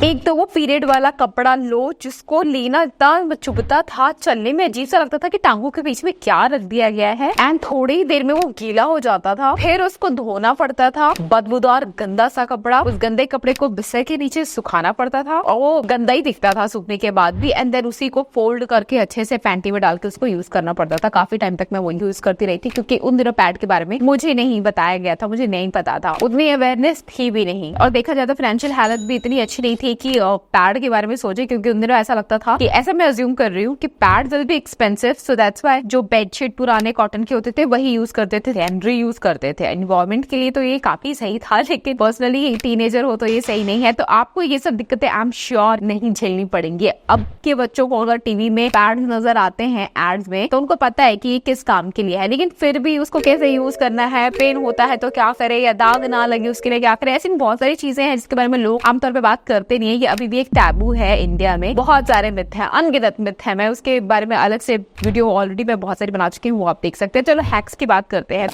एक तो वो पीरियड वाला कपड़ा लो जिसको लेना इतना चुभता था, चलने में अजीब सा लगता था कि टांगों के बीच में क्या रख दिया गया है, एंड थोड़ी ही देर में वो गीला हो जाता था, फिर उसको धोना पड़ता था। बदबूदार गंदा सा कपड़ा, उस गंदे कपड़े को बिस्तर के नीचे सुखाना पड़ता था और वो गंदा ही दिखता था सूखने के बाद भी, एंड देन उसी को फोल्ड करके अच्छे से पैंटी में डाल के उसको यूज करना पड़ता था। काफी टाइम तक मैं वो यूज करती रही थी क्योंकि उन दिनों पैड के बारे में मुझे नहीं बताया गया था, मुझे नहीं पता था, उतनी अवेयरनेस थी भी नहीं, और देखा जाए तो फाइनेंशियल हालत भी इतनी अच्छी नहीं थी कि पैड के बारे में सोचे, क्योंकि उन दिनों ऐसा लगता था कि, ऐसा मैं अज्यूम कर रही हूँ कि pad will be expensive, so that's why जो बेडशीट पुराने कॉटन के होते थे वही यूज करते थे, री यूज करते थे। एनवायरमेंट के लिए तो ये काफी सही था, लेकिन पर्सनली टीनेजर हो तो ये सही नहीं है। तो आपको ये सब दिक्कतें आई एम श्योर नहीं झेलनी पड़ेंगी। अब के बच्चों को अगर टीवी में पैड नजर आते हैं एड्स में, तो उनको पता है कि ये किस काम के लिए है, लेकिन फिर भी उसको कैसे यूज करना है, पेन होता है तो क्या करे, या दाग ना लगे उसके लिए क्या करे, ऐसी बहुत सारी चीजें हैं जिसके बारे में लोग आमतौर पर बात करते नहीं है। ये अभी भी एक टैबू है इंडिया में, बहुत सारे मिथ है, अनगिनत मिथ है। मैं उसके बारे में अलग से वीडियो ऑलरेडी मैं बहुत सारी बना चुकी हूँ, वो आप देख सकते हैं। चलो हैक्स की बात करते हैं।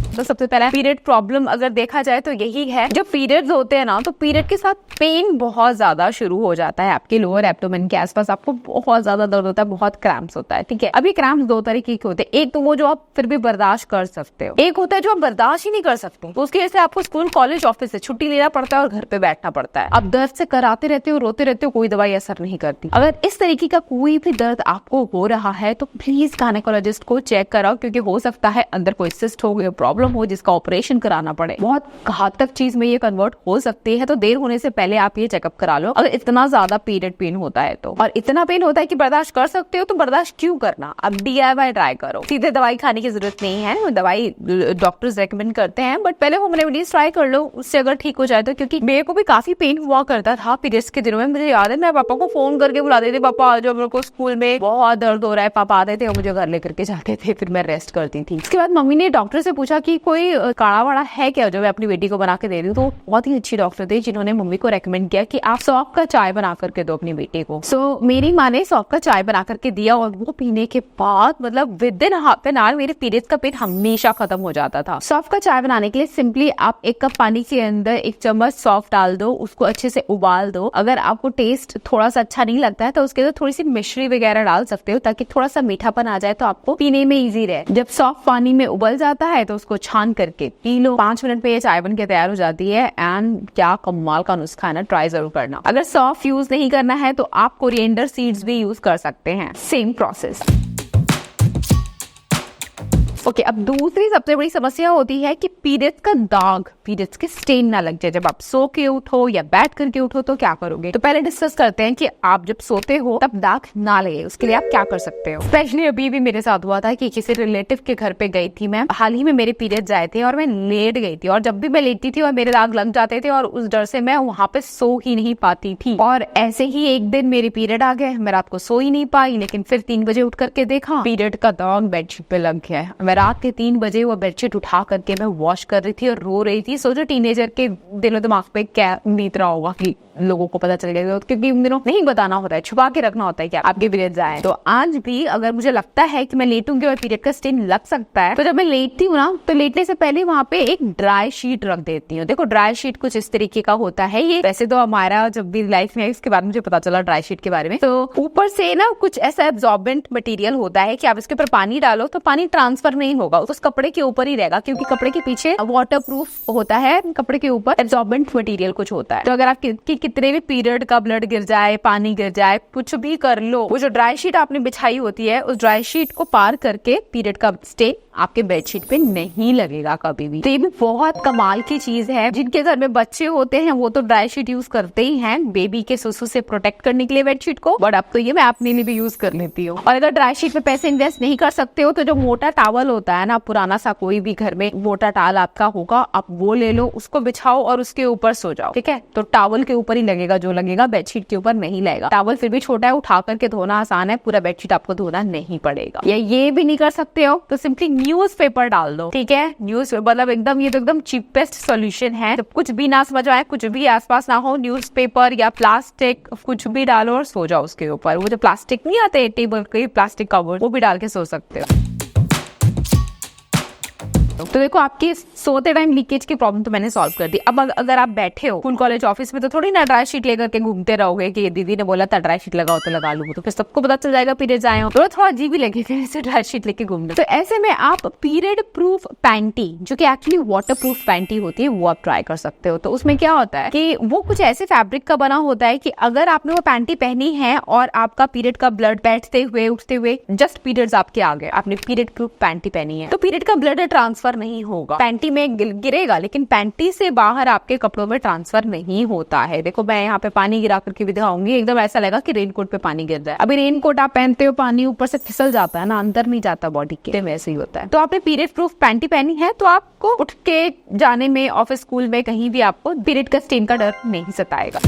तो सबसे पहला पीरियड प्रॉब्लम अगर देखा जाए तो यही है, जब पीरियड्स होते हैं ना तो पीरियड के साथ पेन बहुत ज्यादा शुरू हो जाता है आपके लोअर एब्डोमेन के आसपास, आपको बहुत ज्यादा दर्द होता है, बहुत क्रैम्प्स होता है। ठीक है, अभी क्रैम्प्स दो तरीके के होते हैं, एक तो वो जो आप फिर भी बर्दाश्त कर सकते हो, एक होता है जो आप बर्दाश्त ही नहीं कर सकते, तो उसकी वजह से आपको स्कूल कॉलेज ऑफिस से छुट्टी लेना पड़ता है और घर पे बैठना पड़ता है। अब दर्द से कराते रहते हो, रोते रहते हो, कोई दवाई असर नहीं करती। अगर इस तरीके का कोई भी दर्द आपको हो रहा है तो प्लीज गायनेकोलॉजिस्ट को चेक कराओ, क्योंकि हो सकता है अंदर कोई सिस्ट हो, कोई प्रॉब्लम हो जिसका ऑपरेशन कराना पड़े। बहुत घातक चीज में ये कन्वर्ट हो सकती है, तो देर होने से पहले आप ये चेकअप करा लो अगर इतना ज्यादा पीरियड पेन होता है तो। और इतना पेन होता है कि बर्दाश्त कर सकते हो तो बर्दाश्त क्यों करना, अब DIY ट्राई करो। सीधे दवाई खाने की जरूरत नहीं है, दवाई डॉक्टर्स रेकमेंड करते हैं, बट पहले होम रेमेडीज ट्राई कर लो, उससे अगर ठीक हो जाए तो। क्योंकि मेरे को भी काफी पेन हुआ करता था पीरियड्स के दिनों में, मुझे याद है मैं पापा को फोन करके बुलाते थे, पापा आ जाओ मेरे को स्कूल में बहुत दर्द हो रहा है। पापा आते थे और मुझे घर लेकर के जाते थे, फिर मैं रेस्ट करती थी। उसके बाद मम्मी ने डॉक्टर से पूछा कि कोई काढ़ा वाड़ा है क्या जो मैं अपनी बेटी को बना के दे रही हूँ, तो बहुत ही अच्छी डॉक्टर थे जिन्होंने मम्मी को रेकमेंड किया कि आप सौंफ का चाय बना करके दो अपनी बेटी को। सो मेरी माँ ने सौंफ का चाय बना करके दिया और वो पीने के बाद मतलब with in half an hour मेरे पीरियड्स का पेन हमेशा खत्म हो जाता था। सौंफ का चाय बनाने के लिए सिंपली आप 1 कप पानी के अंदर 1 चम्मच सौंफ डाल दो, उसको अच्छे से उबाल दो। अगर आपको टेस्ट थोड़ा सा अच्छा नहीं लगता है तो उसके अंदर थोड़ी सी मिश्री वगैरह डाल सकते हो ताकि थोड़ा सा मीठापन आ जाए तो आपको पीने में इजी रहे। जब सौंफ पानी में उबल जाता है तो उसको छान करके पी लो। 5 मिनट में ये चाय बन के तैयार हो जाती है, एंड क्या कमाल का नुस्खा है ना, ट्राई जरूर करना। अगर सौंफ यूज नहीं करना है तो आप कोरिएंडर सीड्स भी यूज कर सकते हैं, सेम प्रोसेस। ओके, अब दूसरी सबसे बड़ी समस्या होती है कि पीरियड्स का दाग, पीरियड्स के स्टेन ना लग जाए। जब आप सो के उठो या बैठ करके उठो तो क्या करोगे? तो पहले डिस्कस करते हैं कि आप जब सोते हो तब दाग ना लगे, उसके लिए आप क्या कर सकते हो। स्पेशली अभी भी मेरे साथ हुआ था कि किसी रिलेटिव के घर पे गई थी मैं, हाल ही में मेरे पीरियड्स आए थे और मैं लेट गई थी, और जब भी मैं लेटती थी और मेरे दाग लग जाते थे और उस डर से मैं वहां पे सो ही नहीं पाती थी। और ऐसे ही एक दिन मेरे पीरियड आ गए, मैं रात को सो ही नहीं पाई, लेकिन फिर 3 बजे उठ करके देखा पीरियड का दाग बेडशीट पे लग गया है। मैं रात के 3 बजे वो बेडशीट उठा करके मैं वॉश कर रही थी और रो रही थी। सोचो टीनेजर के दिलो दिमाग पे क्या बीत रहा होगा कि लोगों को पता चल गया, क्योंकि उन दिनों नहीं बताना होता है, छुपा के रखना होता है क्या आपके पीरियड्स आए। तो आज भी अगर मुझे लगता है कि मैं लेटूंगी और पीरियड का स्टेन लग सकता है, तो जब मैं लेटती हूँ ना तो लेटने से पहले वहां पे एक ड्राई शीट रख देती हूँ। देखो ड्राई शीट कुछ इस तरीके का होता है, ये वैसे तो हमारा जब भी लाइफ में इसके बाद मुझे पता चला ड्राई शीट के बारे में, तो ऊपर से ना कुछ ऐसा एब्जॉर्बेंट मटेरियल होता है कि आप इसके ऊपर पानी डालो तो पानी ट्रांसफर नहीं होगा, उस कपड़े के ऊपर ही रहेगा, क्योंकि कपड़े के पीछे वाटर प्रूफ होता है, कपड़े के ऊपर एब्जॉर्बेंट मटेरियल कुछ होता है। तो अगर आप कितने भी पीरियड का ब्लड गिर जाए, पानी गिर जाए, कुछ भी कर लो, वो जो ड्राई शीट आपने बिछाई होती है उस ड्राई शीट को पार करके पीरियड का स्टेन आपके बेडशीट पे नहीं लगेगा कभी भी। तो ये भी बहुत कमाल की चीज है। जिनके घर में बच्चे होते हैं वो तो ड्राई शीट यूज करते ही हैं बेबी के सुसु से प्रोटेक्ट करने के लिए बेडशीट को, बट अब तो ये मैं अपने लिए भी यूज कर लेती हूँ। और अगर ड्राई शीट पे पैसे इन्वेस्ट नहीं कर सकते हो तो जो मोटा टॉवल होता है ना, पुराना सा कोई भी घर में मोटा टॉवल आपका होगा, आप वो ले लो, उसको बिछाओ और उसके ऊपर सो जाओ। ठीक है, तो टॉवल के ऊपर ही लगेगा जो लगेगा, बेडशीट के ऊपर नहीं लगेगा। टॉवल फिर भी छोटा है, उठा करके धोना आसान है, पूरा बेडशीट आपको धोना नहीं पड़ेगा। या ये भी नहीं कर सकते हो तो सिंपली न्यूज पेपर डाल दो। ठीक है, न्यूज पेपर मतलब एकदम, ये तो एकदम चीपेस्ट सोल्यूशन है। जब कुछ भी ना समझ आए, कुछ भी आसपास ना हो, न्यूज पेपर या प्लास्टिक कुछ भी डालो और सो जाओ उसके ऊपर। वो जो प्लास्टिक नहीं आते टेबल के प्लास्टिक कवर, वो भी डाल के सो सकते हो। दो। तो देखो आपकी सोते टाइम लीकेज की प्रॉब्लम तो मैंने सॉल्व कर दी। अब अगर आप बैठे हो स्कूल कॉलेज ऑफिस में तो थोड़ी ना ड्राई शीट लेकर के घूमते रहोगे कि दीदी ने बोला था ड्राई शीट लगाओ तो लगा लूंगा, तो फिर सबको पता चल जाएगा पीरियड्स आए हो, तो थोड़ा अजीब ही लगेगा ऐसे ड्राई शीट लेके घूमना। तो ऐसे में आप पीरियड प्रूफ पैंटी, जो कि एक्चुअली वाटर प्रूफ पैंटी होती है, वो आप ट्राई कर सकते हो। तो उसमें क्या होता है कि वो कुछ ऐसे फैब्रिक का बना होता है कि अगर आपने वो पैंटी पहनी है और आपका पीरियड का ब्लड बैठते हुए उठते हुए जस्ट पीरियड्स आपके आ गए, आपने पीरियड प्रूफ पैंटी पहनी है, तो पीरियड का ब्लड ट्रांसफर नहीं होगा, पैंटी में गिरेगा लेकिन पैंटी से बाहर आपके कपड़ों में ट्रांसफर नहीं होता है। देखो मैं यहाँ पे पानी गिरा करके भी दिखाऊंगी, एकदम ऐसा लगा कि रेनकोट पे पानी गिर रहा है। अभी रेनकोट आप पहनते हो, पानी ऊपर से फिसल जाता है ना, अंदर नहीं जाता बॉडी के, वैसे ही होता है। तो आपने पीरियड प्रूफ पैंटी पहनी है तो आपको उठ के जाने में, ऑफिस स्कूल में कहीं भी आपको पीरियड का स्टेन का डर नहीं सताएगा।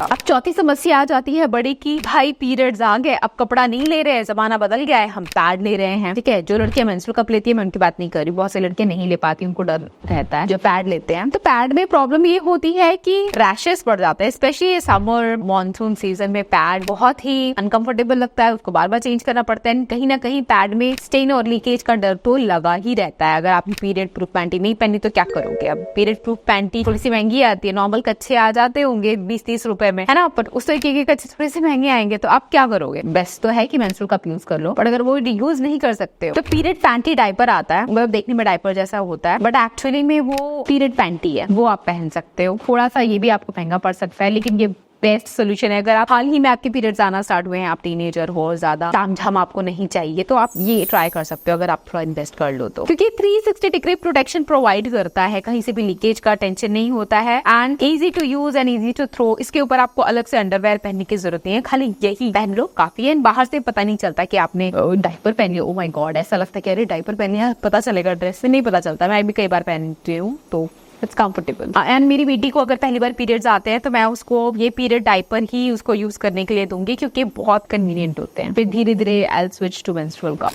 अब चौथी समस्या आ जाती है बड़ी की, भाई पीरियड्स आ गए, अब कपड़ा नहीं ले रहे हैं, जमाना बदल गया है, हम पैड ले रहे हैं। ठीक है, जो लड़कियां मेंस्ट्रुअल कप लेती है मैं उनकी बात नहीं कर रही, बहुत से लड़के नहीं ले पाती, उनको डर रहता है जो पैड लेते हैं। तो पैड में प्रॉब्लम ये होती है कि रैशेस बढ़ जाते हैं, स्पेशली समर मॉनसून सीजन में पैड बहुत ही अनकंफर्टेबल लगता है, उसको बार बार चेंज करना पड़ता है। कहीं ना कहीं पैड में स्टेन और लीकेज का डर तो लगा ही रहता है। अगर आपने पीरियड प्रूफ पैंटी नहीं पहनी तो क्या करोगे? अब पीरियड प्रूफ पैंटी थोड़ी सी महंगी आती है, नॉर्मल कच्छे आ जाते होंगे 20-30 रुपए में, है ना, पर उस तरीके के कच्छे थोड़े से महंगे आएंगे, तो आप क्या करोगे? बेस्ट तो है कि मेंस्ट्रुअल कप यूज कर लो, पर अगर वो यूज नहीं कर सकते हो तो पीरियड पैंटी डायपर आता है, मतलब देखने में डायपर जैसा होता है बट एक्चुअली में वो पीरियड पैंटी है, वो आप पहन सकते हो। थोड़ा सा ये भी आपको महंगा पड़ सकता है लेकिन ये बेस्ट सोल्यूशन है। अगर आप हाल ही में आपके पीरियड्स आना स्टार्ट हुए हैं, आप टीनेजर हो, ज्यादा तामझाम आपको नहीं चाहिए, तो आप ये ट्राई कर सकते हो अगर आप थोड़ा इन्वेस्ट कर लो तो, क्योंकि 360 डिग्री प्रोटेक्शन प्रोवाइड करता है, कहीं से भी लीकेज का टेंशन नहीं होता है and easy to use and easy to throw. इसके ऊपर आपको अलग से अंडरवेयर पहनने की जरूरत नहीं है, खाली यही पहन लो काफी है। बाहर से पता नहीं चलता कि आपने डायपर पहन लिया, ओ माय गॉड, ऐसा लगता है कि अरे डायपर पहन लिया, पता चलेगा, ड्रेस से नहीं पता चलता। मैं भी कई बार पहनती हूँ तो इट्स कंफर्टेबल। एंड मेरी बेटी को अगर पहली बार पीरियड्स आते हैं तो मैं उसको ये पीरियड डायपर ही उसको यूज करने के लिए दूंगी, क्योंकि बहुत कन्वीनियंट होते हैं। फिर धीरे धीरे I switch to menstrual cup.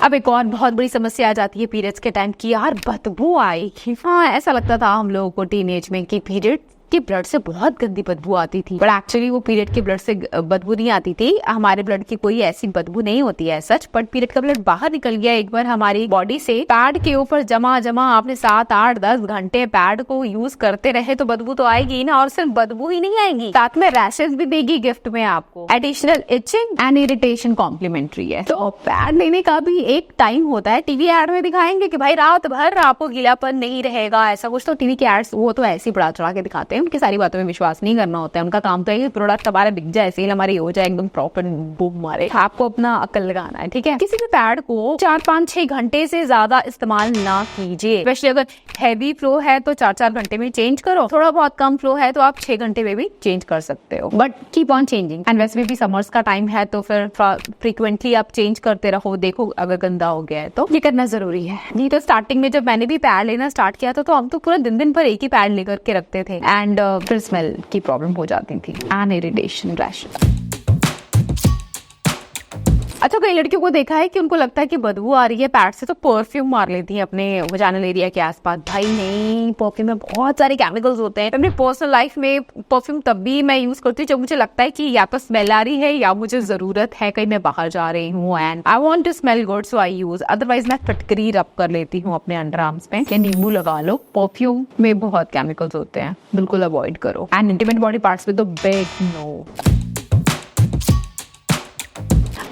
अब एक और बहुत बड़ी समस्या आ जाती है पीरियड्स के टाइम की, यार बदबू आएगी। हाँ, ऐसा लगता था हम लोगों को टीनेज में कि पीरियड के ब्लड से बहुत गंदी बदबू आती थी, बट एक्चुअली वो पीरियड के ब्लड से बदबू नहीं आती थी। हमारे ब्लड की कोई ऐसी बदबू नहीं होती है सच, बट पीरियड का ब्लड बाहर निकल गया एक बार हमारी बॉडी से, पैड के ऊपर जमा आपने 7, 8, 10 घंटे पैड को यूज करते रहे तो बदबू तो आएगी ना, और सिर्फ बदबू ही नहीं आएगी, साथ में रैशेस भी देगी गिफ्ट में आपको, additional itching and irritation complimentary है। तो पैड लेने का भी एक टाइम होता है। टीवी एड में दिखाएंगे कि भाई रात भर आपको गीलापन नहीं रहेगा, ऐसा कुछ, तो टीवी के एड्स वो तो ऐसे ही बढ़ा चढ़ा के दिखाते हैं, उनकी सारी बातों में विश्वास नहीं करना होता है। उनका काम तो है प्रोडक्ट हमारा बिक जाए, सेल हमारी हो जाए, एकदम प्रॉपर बूम मारे। आपको अपना अकल लगाना है, ठीक है। किसी भी पैड को 4, 5, 6 घंटे से ज्यादा इस्तेमाल ना कीजिए, स्पेशली अगर हैवी फ्लो है तो 4-4 घंटे में चेंज करो, थोड़ा बहुत कम फ्लो है तो आप 6 घंटे में भी चेंज कर सकते हो, but keep on changing. And वैसे भी समर्स का टाइम है तो फिर फ्रीक्वेंटली आप चेंज करते रहो। देखो अगर गंदा हो गया है तो ये करना जरूरी है। नहीं तो स्टार्टिंग में जब मैंने भी पैड लेना स्टार्ट किया था तो हम तो पूरा दिन भर एक ही पैड लेकर के रखते थे एंड फिर स्मेल की प्रॉब्लम हो जाती थी एंड इरिटेशन, रैशेस। अच्छा, कई लड़कियों को देखा है कि उनको लगता है कि बदबू आ रही है पैड से तो परफ्यूम मार लेती है अपने वजाइनल एरिया के आसपास। भाई नहीं, परफ्यूम में बहुत सारे केमिकल्स होते हैं। अपनी पर्सनल लाइफ में परफ्यूम तब भी मैं यूज करती हूँ जब मुझे लगता है कि या तो स्मेल आ रही है या मुझे जरूरत है, कहीं मैं बाहर जा रही हूँ and I want to smell good so I use. Otherwise मैं फटकरी रब कर लेती हूँ अपने अंडर आर्म्स पे, या नींबू लगा लो। परफ्यूम में बहुत केमिकल्स होते हैं, बिल्कुल अवॉइड करो। एंड इंटीमेट बॉडी पार्ट्स में तो बिग नो।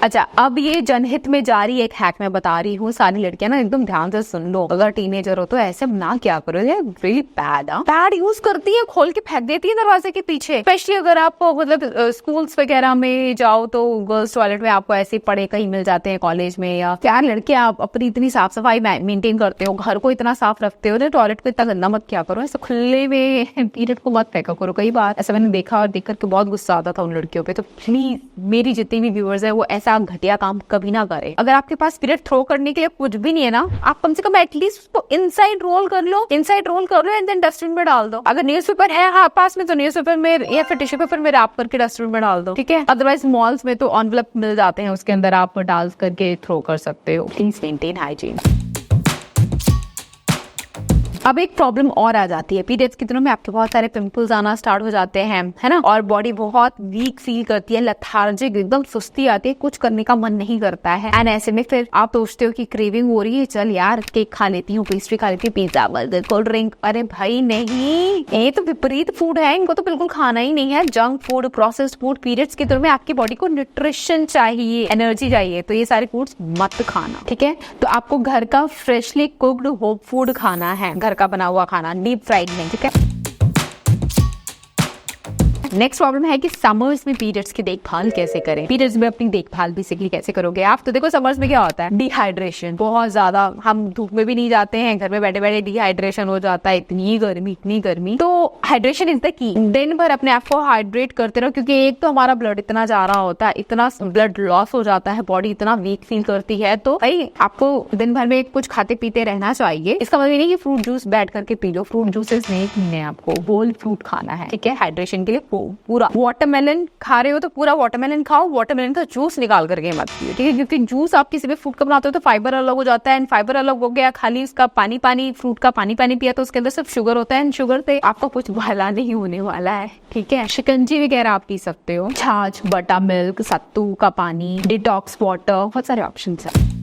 अच्छा, अब ये जनहित में जारी एक हैक मैं बता रही हूँ, सारी लड़कियां ना एकदम ध्यान से सुन लो। अगर टीनेजर हो तो ऐसे ना क्या करो, ये रियली बैड। पैड यूज करती है, खोल के फेंक देती है दरवाजे के पीछे। स्पेशली अगर आप मतलब स्कूल्स वगैरह में जाओ तो गर्ल्स टॉयलेट में आपको ऐसे पड़े कहीं मिल जाते हैं, कॉलेज में। या यार लड़के आप अपनी इतनी साफ सफाई मेंटेन करते हो, घर को इतना साफ रखते हो, टॉयलेट को इतना गंदा मत क्या करो, ऐसे खुले में पीरियड को मत फेंका करो। कई बार ऐसा मैंने देखा और देख करके बहुत गुस्सा आता था उन लड़कियों पे। तो प्लीज मेरी जितनी भी व्यूअर्स है वो ऐसा घटिया काम कभी ना करे। अगर आपके पास पीरियड थ्रो करने के लिए कुछ भी नहीं है ना, आप कम से कम एटलीस्ट उसको इनसाइड रोल कर लो एंड देन डस्टबिन में डाल दो। अगर न्यूज़पेपर है हाँ पास में तो न्यूज़पेपर में या फिर टिश्यू पेपर में रैप करके डस्टबिन में डाल दो, ठीक है। अदरवाइज मॉल्स में तो एनवेलप मिल जाते हैं, उसके अंदर आप डाल करके थ्रो कर सकते हो। Please maintain hygiene. अब एक प्रॉब्लम और आ जाती है, पीरियड्स के दिनों में आपके बहुत सारे पिंपल्स आना स्टार्ट हो जाते हैं, है ना, और बॉडी बहुत वीक फील करती है, लेथार्जिक, एकदम सुस्ती आती है, कुछ करने का मन नहीं करता है। एंड ऐसे में फिर आप सोचते हो कि क्रेविंग हो रही है, चल यार केक खा लेती हूँ, पेस्ट्री खा लेती हूँ, पिज्जा, बर्गर, कोल्ड ड्रिंक। अरे भाई नहीं, ये तो विपरीत फूड है, इनको तो बिल्कुल खाना ही नहीं है। Junk food, processed food. Periods के दिनों में आपकी बॉडी को न्यूट्रिशन चाहिए, एनर्जी चाहिए, तो ये सारे फूड्स मत खाना, ठीक है। तो आपको घर का फ्रेशली कुक्ड होम फूड खाना है, घर का बना हुआ खाना, डीप फ्राइड नहीं, ठीक है। नेक्स्ट प्रॉब्लम है कि समर्स में पीरियड्स की देखभाल कैसे करें। पीरियड्स में अपनी देखभाल बेसिकली कैसे करोगे आप? तो देखो समर्स में क्या होता है, डिहाइड्रेशन बहुत ज्यादा, हम धूप में भी नहीं जाते हैं, घर में बैठे बैठे डिहाइड्रेशन हो जाता है, इतनी गर्मी। तो हाइड्रेशन इज द की। दिन भर अपने आप को हाइड्रेट करते रहो, क्योंकि एक तो हमारा ब्लड इतना जा रहा होता है, इतना ब्लड लॉस हो जाता है, बॉडी इतना वीक फील करती है, तो भाई आपको दिन भर में कुछ खाते पीते रहना चाहिए। इसका मतलब नहीं कि फ्रूट जूस बैठ करके पी लो, फ्रूट जूसेस नहीं पीने, आपको होल फ्रूट खाना है, ठीक है, हाइड्रेशन के लिए। पूरा वाटरमेलन खा रहे हो तो पूरा वाटरमेलन खाओ, वाटरमेलन का जूस निकाल करके मत पियो, ठीक है, क्योंकि जूस आप किसी भी फ्रूट का बनाते हो तो फाइबर अलग हो जाता है, एंड फाइबर अलग हो गया, खाली उसका पानी फ्रूट का पानी पिया तो उसके अंदर सिर्फ शुगर होता है, एंड शुगर से आपको कुछ भला नहीं होने वाला है, ठीक है। शिकंजी वगैरह आप पी सकते हो, छाछ, बटर मिल्क, सत्तू का पानी, डिटॉक्स वाटर, बहुत सारे ऑप्शन है।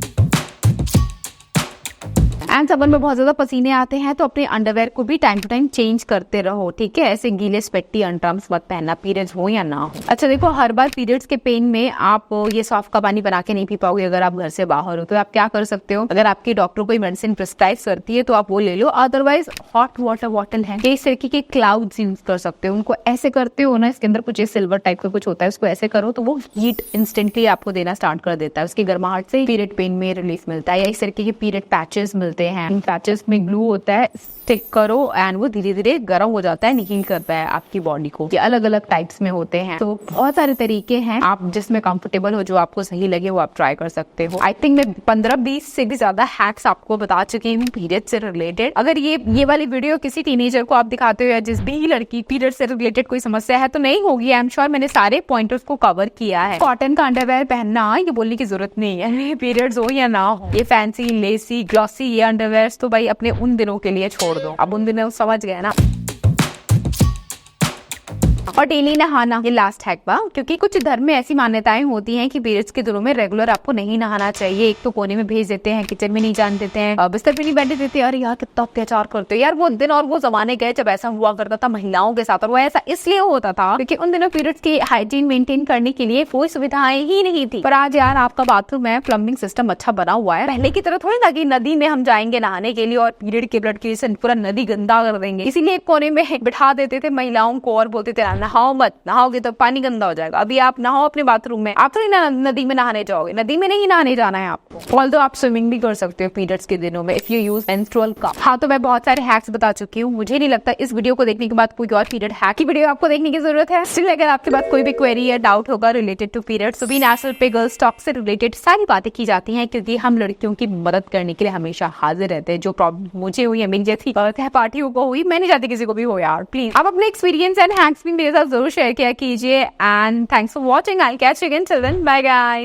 एंड समर में बहुत ज्यादा पसीने आते हैं, तो अपने अंडरवेयर को भी टाइम टू टाइम चेंज करते रहो, ठीक है। ऐसे गीले स्वेटी अंडरआर्म्स मत पहनना, पीरियड्स हो या ना हो। अच्छा देखो, हर बार पीरियड्स के पेन में आप ये सॉफ्ट का पानी बना के नहीं पी पाओगे अगर आप घर से बाहर हो। तो आप क्या कर सकते हो, अगर आपकी डॉक्टर कोई मेडिसिन प्रिस्क्राइब करती है तो आप वो ले लो, अदरवाइज हॉट वाटर बॉटल है, इस तरीके के क्लाउड्स यूज कर सकते हो। उनको ऐसे करते हो ना, इसके अंदर कुछ सिल्वर टाइप का कुछ होता है, उसको ऐसे करो तो वो हीट इंस्टेंटली आपको देना स्टार्ट कर देता है, उसकी गर्माहट से पीरियड पेन में रिलीफ मिलता है। या इस तरीके के पीरियड पैचेस मिलते हैं, इन पैचेस में ग्लू होता है, स्टिक करो एंड वो धीरे धीरे गर्म हो जाता है, हील करता है आपकी बॉडी को। ये अलग अलग टाइप्स में होते हैं, तो बहुत सारे तरीके हैं, आप जिसमें कंफर्टेबल हो, जो आपको सही लगे वो आप ट्राई कर सकते हो। आई थिंक मैं 15-20 से भी ज्यादा हैक्स आपको बता चुकी हूँ पीरियड से रिलेटेड। अगर ये वाली वीडियो किसी टीनेजर को आप दिखाते हो या जिस भी लड़की पीरियड से रिलेटेड कोई समस्या है तो नहीं होगी, आई एम श्योर मैंने सारे पॉइंटर्स को कवर किया है। कॉटन का अंडरवेयर पहनना ये बोलने की जरूरत नहीं है, पीरियड्स हो या ना हो। ये फैंसी, लेसी, ग्लॉसी ये अंडरवेयर तो भाई अपने उन दिनों के लिए छोड़ दो, अब उन दिनों समझ गए ना। और डेली नहाना, ये लास्ट हैक बा, क्योंकि कुछ धर्म में ऐसी मान्यताएं होती हैं कि पीरियड्स के दिनों में रेगुलर आपको नहीं नहाना चाहिए। एक तो कोने में भेज देते हैं, किचन में नहीं जाने देते हैं, बिस्तर पे नहीं बैठने देते। यार यार कितना अत्याचार करते हो यार। वो दिन और वो जमाने गए जब ऐसा हुआ करता था महिलाओं के साथ, और वो ऐसा इसलिए होता था क्योंकि उन दिनों पीरियड्स की हाइजीन मेंटेन करने के लिए कोई सुविधाएं ही नहीं थी। पर आज यार आपका बाथरूम है, प्लम्बिंग सिस्टम अच्छा बना हुआ है। पहले की तरह थोड़ी ना कि नदी में हम जाएंगे नहाने के लिए और पीरियड के ब्लड की पूरा नदी गंदा कर देंगे, इसीलिए एक कोने में बिठा देते थे महिलाओं को और बोलते थे नहाओ मत, नहाओगे तो पानी गंदा हो जाएगा। अभी आप नहाओ अपने बाथरूम में, आप थोड़ी ना नदी में नहाने जाओगे, नदी में नहीं नहाने जाना है आपको। ऑल्दो आप स्विमिंग भी कर सकते हो पीरियड्स के दिनों में if you use menstrual cup. हाँ, तो मैं बहुत सारे हैक्स बता चुकी हूँ। मुझे नहीं लगता इस वीडियो को देखने के बाद कोई और पीरियड हैक की वीडियो आपको देखने की जरूरत है। स्टिल अगर आपके पास कोई भी क्वेरी या डाउट होगा रिलेटेड टू पीरियड्स, तो भी नेशनल पे गर्ल्स टॉक से रिलेटेड सारी बातें की जाती हैं, क्योंकि हम लड़कियों की मदद करने के लिए हमेशा हाजिर रहते हैं। जो प्रॉब्लम मुझे हुई है, मेरी जैसी पार्टियों को हुई, मैं नहीं चाहती किसी को भी हो यार। प्लीज आप अपने एक्सपीरियंस एंड हैक्स भी मेरे साथ जरूर शेयर किया कीजिए। And thanks for watching. I'll catch you again. Till then, bye guys.